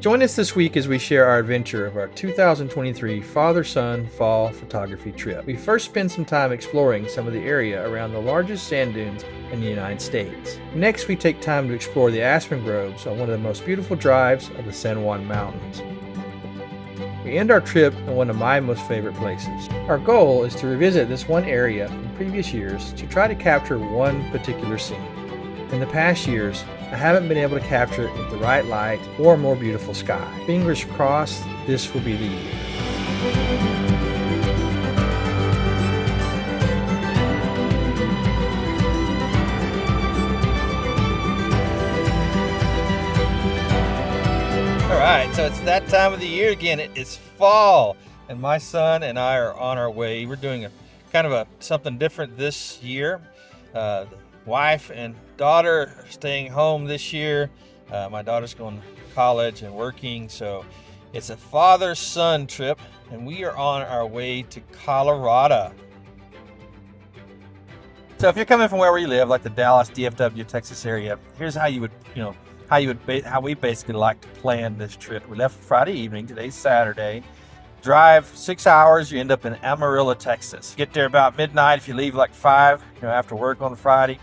Join us this week as we share our adventure of our 2023 father-son fall photography trip. We first spend some time exploring some of the area around the largest sand dunes in the United States. Next, we take time to explore the aspen groves on one of the most beautiful drives of the San Juan Mountains. We end our trip in one of my most favorite places. Our goal is to revisit this one area from previous years to try to capture one particular scene. In the past years, I haven't been able to capture it with the right light or more beautiful sky. Fingers crossed, this will be the year. All right, so it's that time of the year again. It is fall, and my son and I are on our way. We're doing something different this year. The wife and daughter are staying home this year. My daughter's going to college and working, so it's a father-son trip, and we are on our way to Colorado. So if you're coming from where we live, like the Dallas, DFW, Texas area, here's how we basically like to plan this trip. We left Friday evening. Today's Saturday. Drive 6 hours. You end up in Amarillo, Texas. Get there about midnight. If you leave like 5, after work on the Friday,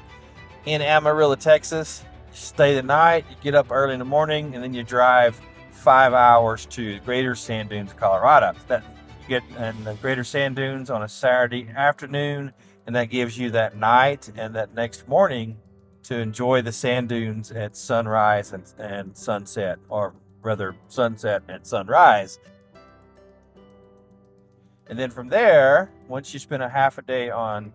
in Amarillo, Texas. Stay the night. You get up early in the morning, and then you drive 5 hours to Greater Sand Dunes, Colorado. That you get in the Greater Sand Dunes on a Saturday afternoon, and that gives you that night and that next morning to enjoy the sand dunes at sunrise and sunset, or rather sunset and sunrise. And then from there, once you spend a half a day on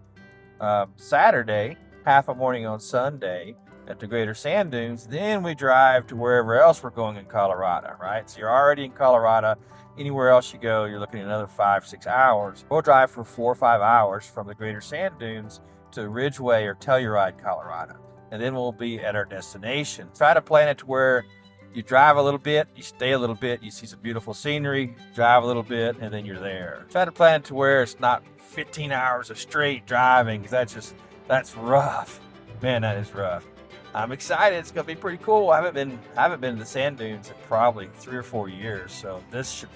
Saturday, half a morning on Sunday at the Greater Sand Dunes, then we drive to wherever else we're going in Colorado, right? So you're already in Colorado. Anywhere else you go, you're looking at another 5-6 hours. We'll drive for 4 or 5 hours from the Greater Sand Dunes to Ridgway or Telluride, Colorado. And then we'll be at our destination. Try to plan it to where you drive a little bit, you stay a little bit, you see some beautiful scenery, drive a little bit, and then you're there. Try to plan it to where it's not 15 hours of straight driving, because that's rough. Man, that is rough. I'm excited. It's gonna be pretty cool. I haven't been to the sand dunes in probably 3 or 4 years, so this should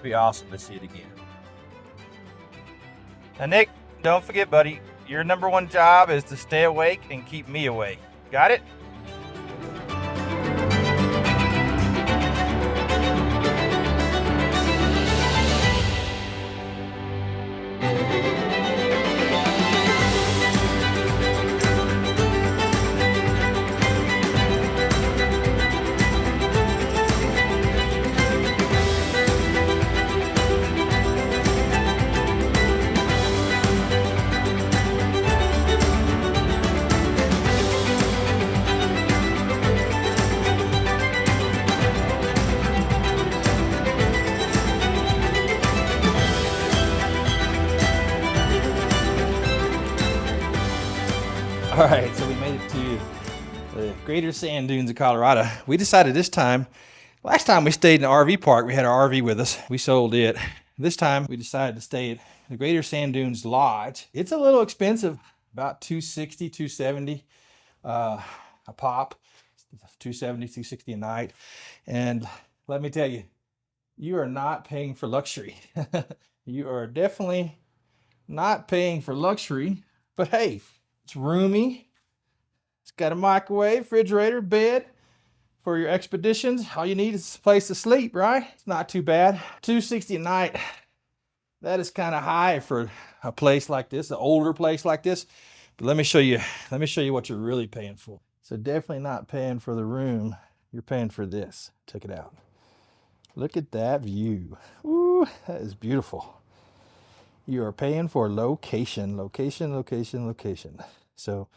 be awesome to see it again. Now, Nick, don't forget, buddy, your number one job is to stay awake and keep me awake. Got it? All right, so we made it to the Greater Sand Dunes of Colorado. We decided this time, last time we stayed in an RV park, we had our RV with us. We sold it. This time we decided to stay at the Greater Sand Dunes Lodge. It's a little expensive, about $260, $270 a pop, $270, $260 a night. And let me tell you, you are not paying for luxury. You are definitely not paying for luxury, but hey, it's roomy. It's got a microwave, refrigerator, bed for your expeditions. All you need is a place to sleep, right? It's not too bad. $260 a night. That is kind of high for a place like this, an older place like this. But let me show you what you're really paying for. So definitely not paying for the room. You're paying for this. Check it out. Look at that view. Ooh, that is beautiful. You are paying for location. So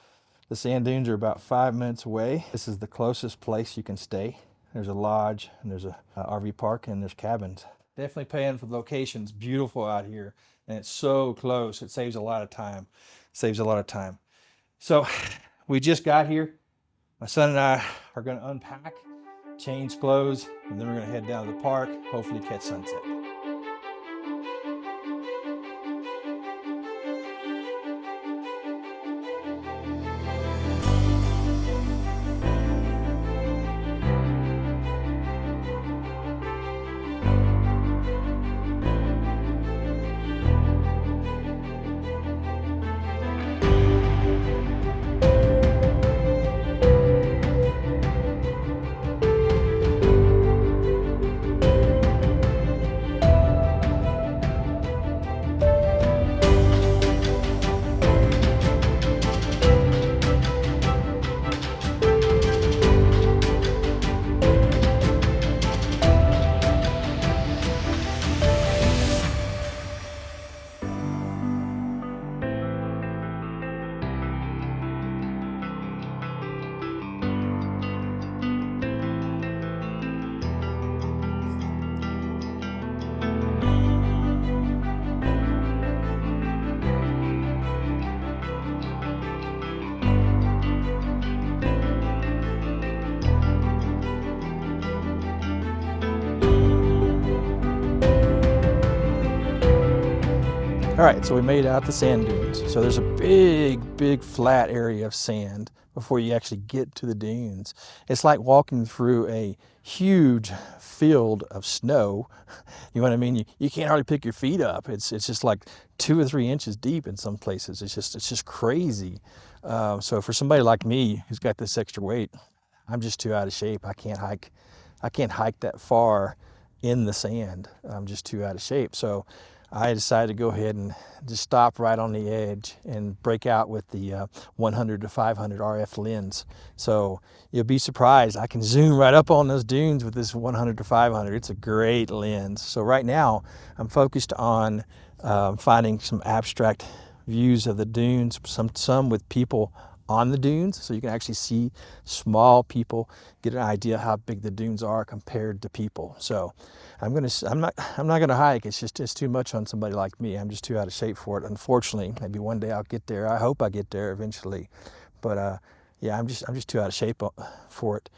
the sand dunes are about 5 minutes away. This is the closest place you can stay. There's a lodge, and there's a RV park, and there's cabins. Definitely paying for the location. It's beautiful out here, and it's so close. It saves a lot of time. So we just got here. My son and I are going to unpack, change clothes, and then we're going to head down to the park, hopefully catch sunset. All right, so we made it out the sand dunes. So there's a big flat area of sand before you actually get to the dunes. It's like walking through a huge field of snow. You know what I mean? You can't hardly pick your feet up. It's just like 2 or 3 inches deep in some places. It's just crazy. So for somebody like me who's got this extra weight, I'm just too out of shape. I can't hike that far in the sand. I'm just too out of shape. So I decided to go ahead and just stop right on the edge and break out with the 100 to 500 RF lens. So you'll be surprised. I can zoom right up on those dunes with this 100 to 500. It's a great lens. So right now I'm focused on finding some abstract views of the dunes, some with people on the dunes, so you can actually see small people, get an idea how big the dunes are compared to people. So I'm not gonna hike. It's too much on somebody like me. I'm just too out of shape for it. Unfortunately, maybe one day I'll get there. I hope I get there eventually, but yeah, I'm just too out of shape for it.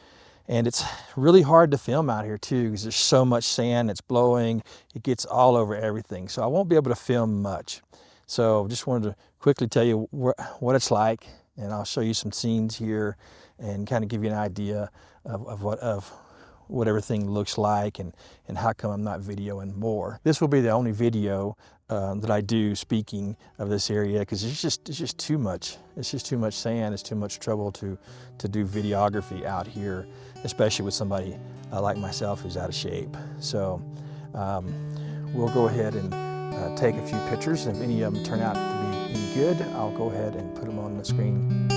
And it's really hard to film out here too, because there's so much sand. It's blowing. It gets all over everything. So I won't be able to film much. So just wanted to quickly tell you what it's like, and I'll show you some scenes here and kind of give you an idea of what everything looks like and how come I'm not videoing more. This will be the only video that I do speaking of this area, because it's just too much. It's just too much sand. It's too much trouble to do videography out here, especially with somebody like myself who's out of shape. So we'll go ahead and take a few pictures, and if any of them turn out to be any good, I'll go ahead and put them on the screen.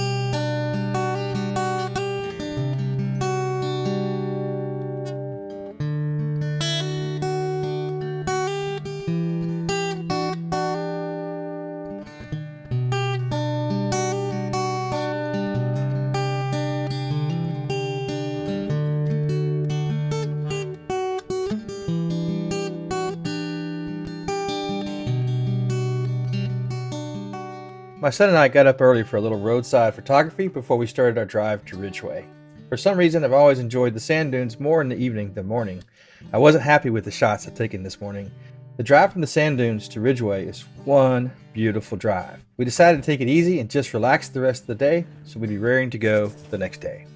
My son and I got up early for a little roadside photography before we started our drive to Ridgway. For some reason, I've always enjoyed the sand dunes more in the evening than morning. I wasn't happy with the shots I'd taken this morning. The drive from the sand dunes to Ridgway is one beautiful drive. We decided to take it easy and just relax the rest of the day, so we'd be raring to go the next day.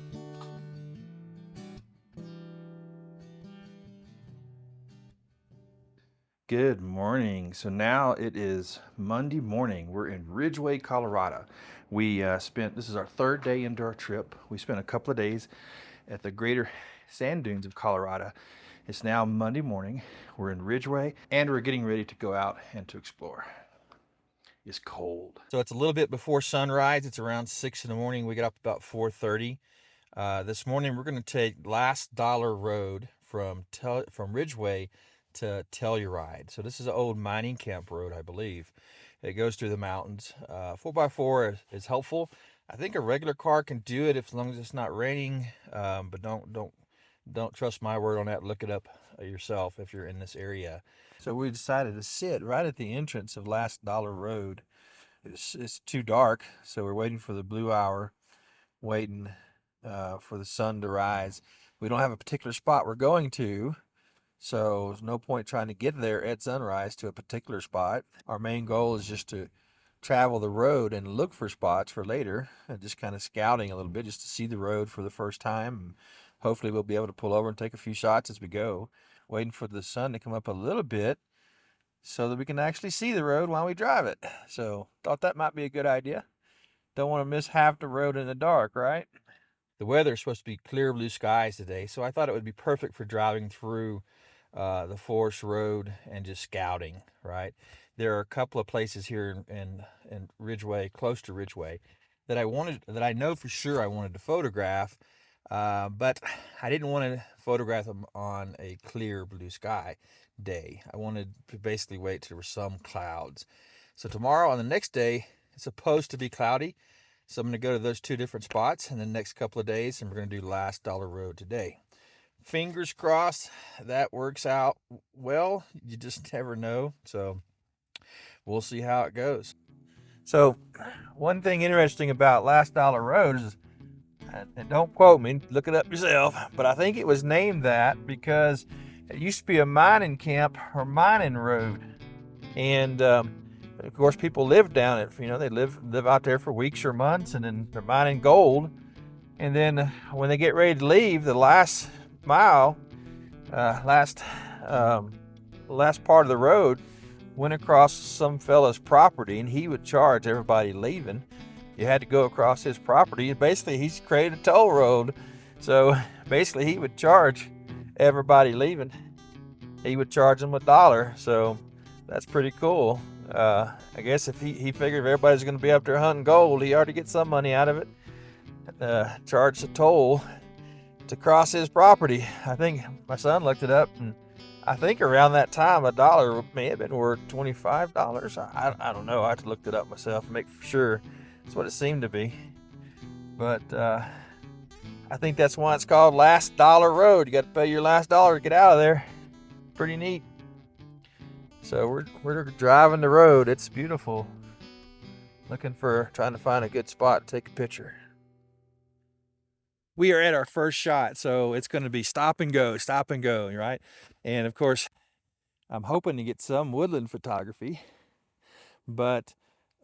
Good morning. So now it is Monday morning. We're in Ridgway, Colorado. This is our 3rd day into our trip. We spent a couple of days at the greater sand dunes of Colorado. It's now Monday morning. We're in Ridgway and we're getting ready to go out and to explore. It's cold. So it's a little bit before sunrise. It's around 6 in the morning. We get up about 4:30. This morning we're going to take Last Dollar Road from Ridgway to Telluride. So this is an old mining camp road, I believe. It goes through the mountains. 4x4 is helpful. I think a regular car can do it as long as it's not raining. But don't trust my word on that. Look it up yourself if you're in this area. So we decided to sit right at the entrance of Last Dollar Road. It's too dark, so we're waiting for the blue hour, waiting for the sun to rise. We don't have a particular spot we're going to, so there's no point trying to get there at sunrise to a particular spot. Our main goal is just to travel the road and look for spots for later, and just kind of scouting a little bit just to see the road for the first time. And hopefully we'll be able to pull over and take a few shots as we go, waiting for the sun to come up a little bit so that we can actually see the road while we drive it. So thought that might be a good idea. Don't want to miss half the road in the dark, right? The weather is supposed to be clear blue skies today, so I thought it would be perfect for driving through the forest road and just scouting, right? There are a couple of places here in Ridgway, close to Ridgway, that I know for sure I wanted to photograph, but I didn't want to photograph them on a clear blue sky day. I wanted to basically wait till there were some clouds. So tomorrow, on the next day, it's supposed to be cloudy. So I'm going to go to those 2 different spots in the next couple of days, and we're going to do Last Dollar Road today. Fingers crossed that works out well. You just never know. So we'll see how it goes. So one thing interesting about Last Dollar Road is, and don't quote me, look it up yourself, but I think it was named that because it used to be a mining camp or mining road. And Of course, people live down it. You know, they live out there for weeks or months, and then they're mining gold. And then when they get ready to leave, the last mile, last part of the road went across some fella's property, and he would charge everybody leaving. You had to go across his property. Basically, he's created a toll road. So basically, he would charge everybody leaving. He would charge them $1. So that's pretty cool. I guess if he figured if everybody's going to be up there hunting gold, he ought to get some money out of it. Charge a toll to cross his property. I think my son looked it up, and I think around that time $1 may have been worth $25. I don't know. I have to look it up myself and make sure. That's what it seemed to be. But I think that's why it's called Last Dollar Road. You got to pay your last dollar to get out of there. Pretty neat. So we're driving the road. It's beautiful. Trying to find a good spot to take a picture. We are at our first shot, so it's going to be stop and go, right? And of course, I'm hoping to get some woodland photography, but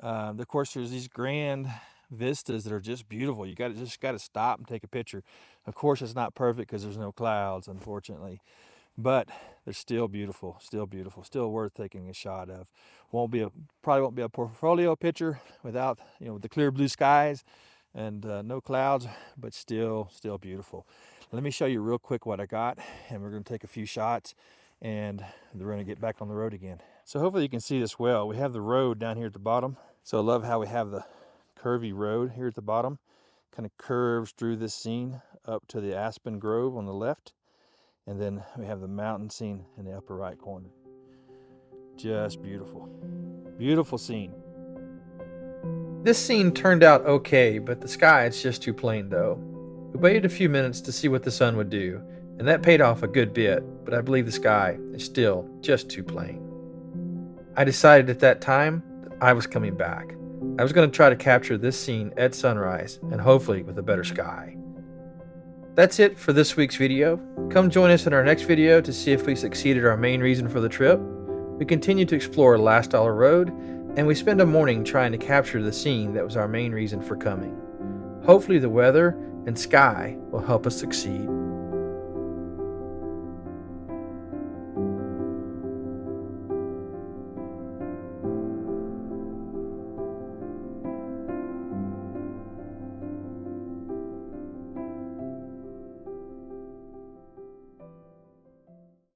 of course, there's these grand vistas that are just beautiful. You just got to stop and take a picture. Of course, it's not perfect because there's no clouds, unfortunately, but they're still beautiful, still worth taking a shot of. Probably won't be a portfolio picture without, with the clear blue skies and no clouds, but still beautiful. Let me show you real quick what I got, and we're going to take a few shots, and we're going to get back on the road again. So hopefully you can see this well. We have the road down here at the bottom. So I love how we have the curvy road here at the bottom, kind of curves through this scene up to the aspen grove on the left, and then we have the mountain scene in the upper right corner. Just beautiful scene. This scene turned out okay, but the sky is just too plain though. We waited a few minutes to see what the sun would do, and that paid off a good bit, but I believe the sky is still just too plain. I decided at that time that I was coming back. I was going to try to capture this scene at sunrise, and hopefully with a better sky. That's it for this week's video. Come join us in our next video to see if we succeeded our main reason for the trip. We continue to explore Last Dollar Road, and we spend a morning trying to capture the scene that was our main reason for coming. Hopefully the weather and sky will help us succeed.